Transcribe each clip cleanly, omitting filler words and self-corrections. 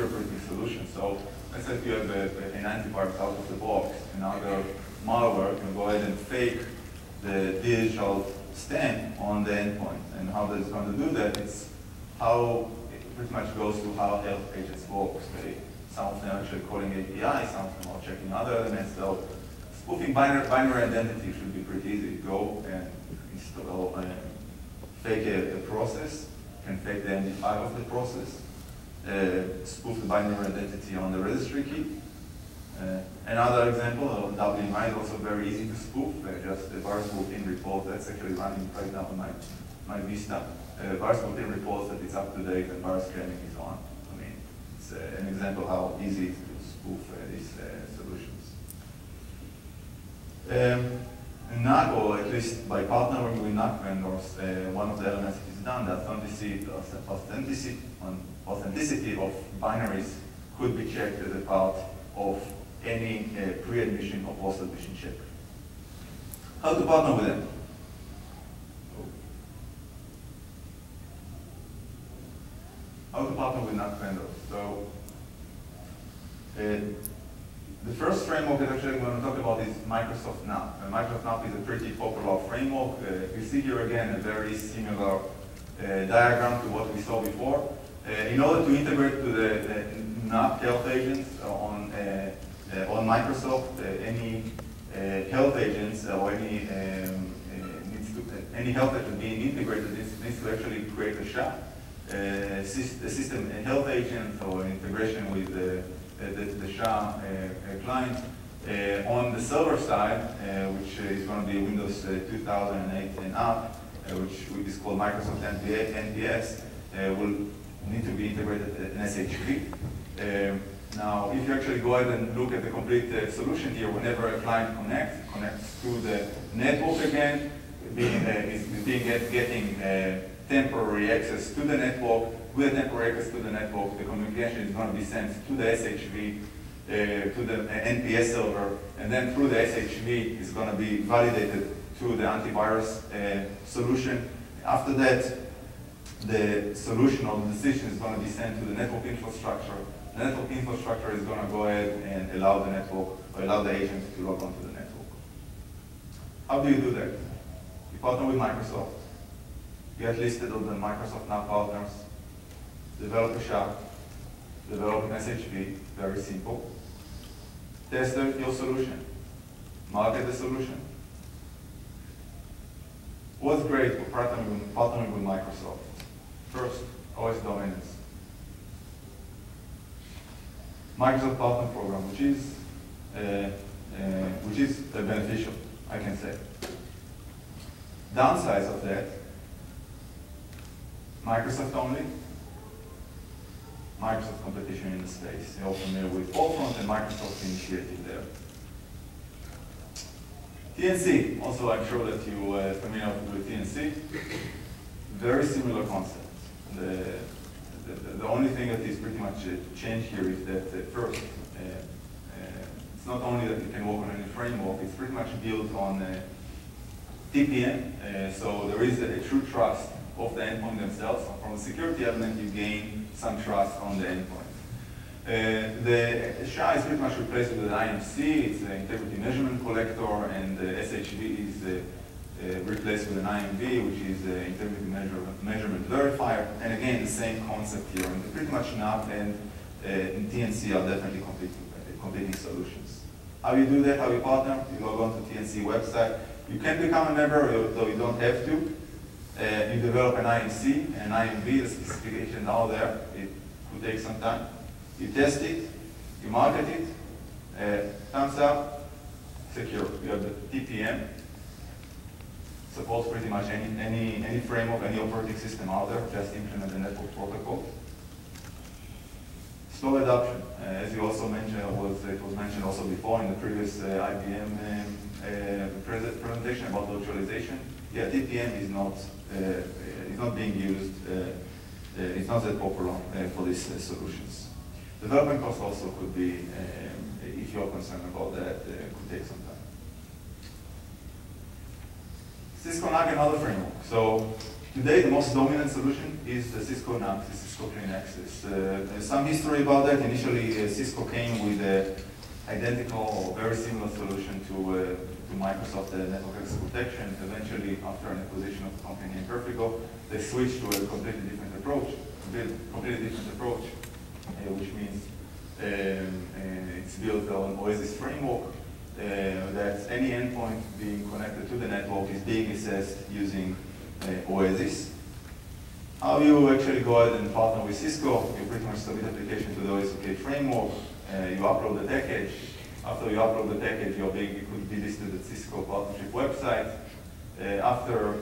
interpreting solution. So let's say you have an antivirus out of the box, and now the malware can go ahead and fake the digital stamp on the endpoint. And how that's going to do that, it's how it pretty much goes to how health agents work. Some of them are actually calling API, some of them are checking other elements. So spoofing binary identity should be pretty easy. Go and install, fake a process, can fake the MD5 of the process, spoof the binary identity on the registry key. Another example of WMI is also very easy to spoof, just the virus built-in report that's actually running right now on my Vista. Virus built-in reports that it's up to date and virus scanning is on. I mean, it's an example how easy it is to spoof these solutions. NAC, or at least by partnering with NAC vendors, one of the elements that is done, the authenticity of binaries could be checked as a part of any pre-admission or post-admission check. How to partner with them? How to partner with NAC vendors? So, the first framework that actually I'm going to talk about is Microsoft NAP. Microsoft NAP is a pretty popular framework. You see here again a very similar diagram to what we saw before. In order to integrate to the NAP health agents on Microsoft, any health agents or any health agent being integrated needs to actually create a SHA, a system, a health agent, or an integration with the SHA client. On the server side, which is going to be Windows 2008 and up, which is called Microsoft NPS, will need to be integrated in SHV. Now, if you actually go ahead and look at the complete solution here, whenever a client connects to the network again, getting temporary access to the network. With temporary access to the network, the communication is going to be sent to the SHV, to the NPS server, and then through the SHV, it's going to be validated to the antivirus solution. After that, the solution or the decision is going to be sent to the network infrastructure. The network infrastructure is going to go ahead and allow the network, or allow the agent to log onto the network. How do you do that? You partner with Microsoft. You get listed on the Microsoft NAP partners. Develop a SHA. Develop an SHV. Very simple. Test your solution. Market the solution. What's great for partnering with Microsoft? First, OS dominance. Microsoft Partner Program, which is beneficial, I can say. Downsides of that: Microsoft only, Microsoft competition in the space. You're familiar with Forefront and Microsoft initiative there. TNC, also I'm sure that you are familiar with TNC. Very similar concept. The only thing that is pretty much changed here is that first, it's not only that it can work on any framework, it's pretty much built on TPM, so there is a true trust of the endpoint themselves. So from a security element, you gain some trust on the endpoint. The SHA is pretty much replaced with an IMC, it's an integrity measurement collector, and the SHV is replaced with an IMV, which is an integrity measurement verifier. And again, the same concept here. And pretty much NAP and TNC are definitely competing solutions. How you do that, how you partner? You log on to TNC website. You can become a member, though you don't have to. You develop an IMC, an IMV, the specifications are there. It could take some time. You test it, you market it, thumbs up, secure. You have the TPM. Supports pretty much any framework, any operating system out there. Just implement the network protocol. Slow adoption, as you also mentioned, it was mentioned also before in the previous IBM presentation about virtualization. Yeah, TPM is not being used. It's not that popular for these solutions. Development cost also could be, if you're concerned about that, could take some time. Cisco NAC, another framework. So Today, the most dominant solution is the Cisco NAC, the Cisco Clean Access. There's some history about that. Initially, Cisco came with an identical or very similar solution to Microsoft Network Access Protection. Eventually, after an acquisition of a company named Perfigo, they switched to a completely different approach, which means it's built on Oasis framework, that any endpoint being connected to the network is being assessed using Oasis. How you actually go ahead and partner with Cisco, you pretty much submit application to the OSIsoft framework, you upload the package. After you upload the package, it could be listed at Cisco partnership website. After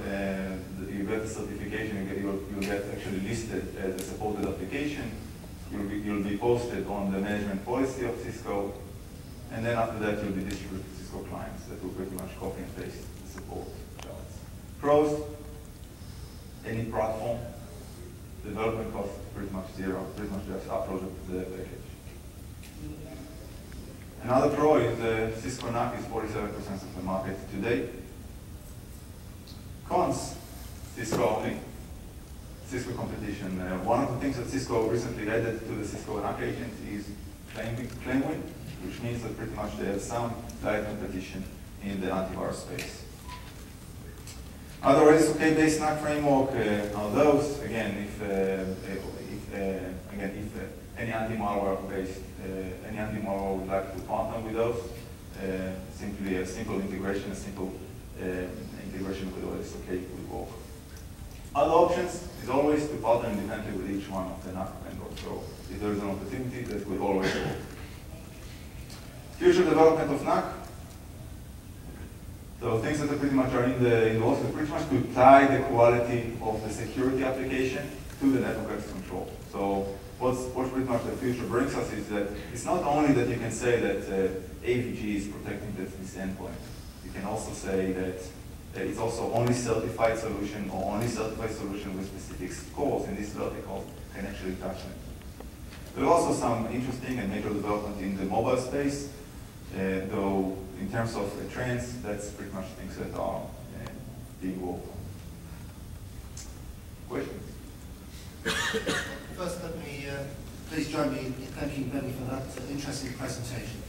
you get the certification, you'll get actually listed as a supported application. You'll be posted on the management policy of Cisco, and then after that you'll be distributed to Cisco clients that will pretty much copy and paste the support charts. Pros, any platform, development cost pretty much zero, pretty much just upload the package. Another pro is Cisco NAC is 47% of the market today. Cons, Cisco only. Cisco competition. One of the things that Cisco recently added to the Cisco NAC agent is claim win, which means that pretty much they have some direct competition in the antivirus space. Other OSIsoft-based NAC framework are those. Again, if any anti-malware would like to partner with those, simply a simple integration, integration with OSIsoft will work. Other options is always to partner independently with each one of the NAC vendors. So if there is an opportunity, that will always work. Future development of NAC. So things that are pretty much are in the works is pretty much to tie the quality of the security application to the network access control. So what's pretty much the future brings us is that it's not only that you can say that AVG is protecting this endpoint. You can also say that it's also only certified solution or only certified solution with specific scores in this vertical can actually touch them. There are also some interesting and major development in the mobile space, though in terms of trends, that's pretty much things that are being worked on. Questions? First, let me please join me in thanking Benny for that interesting presentation.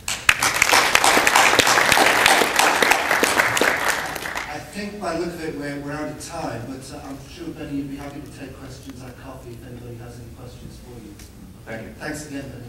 I think by the look of it, we're out of time, but I'm sure, Benny, you'd be happy to take questions at coffee if anybody has any questions for you. Thank you. Thanks again, Benny.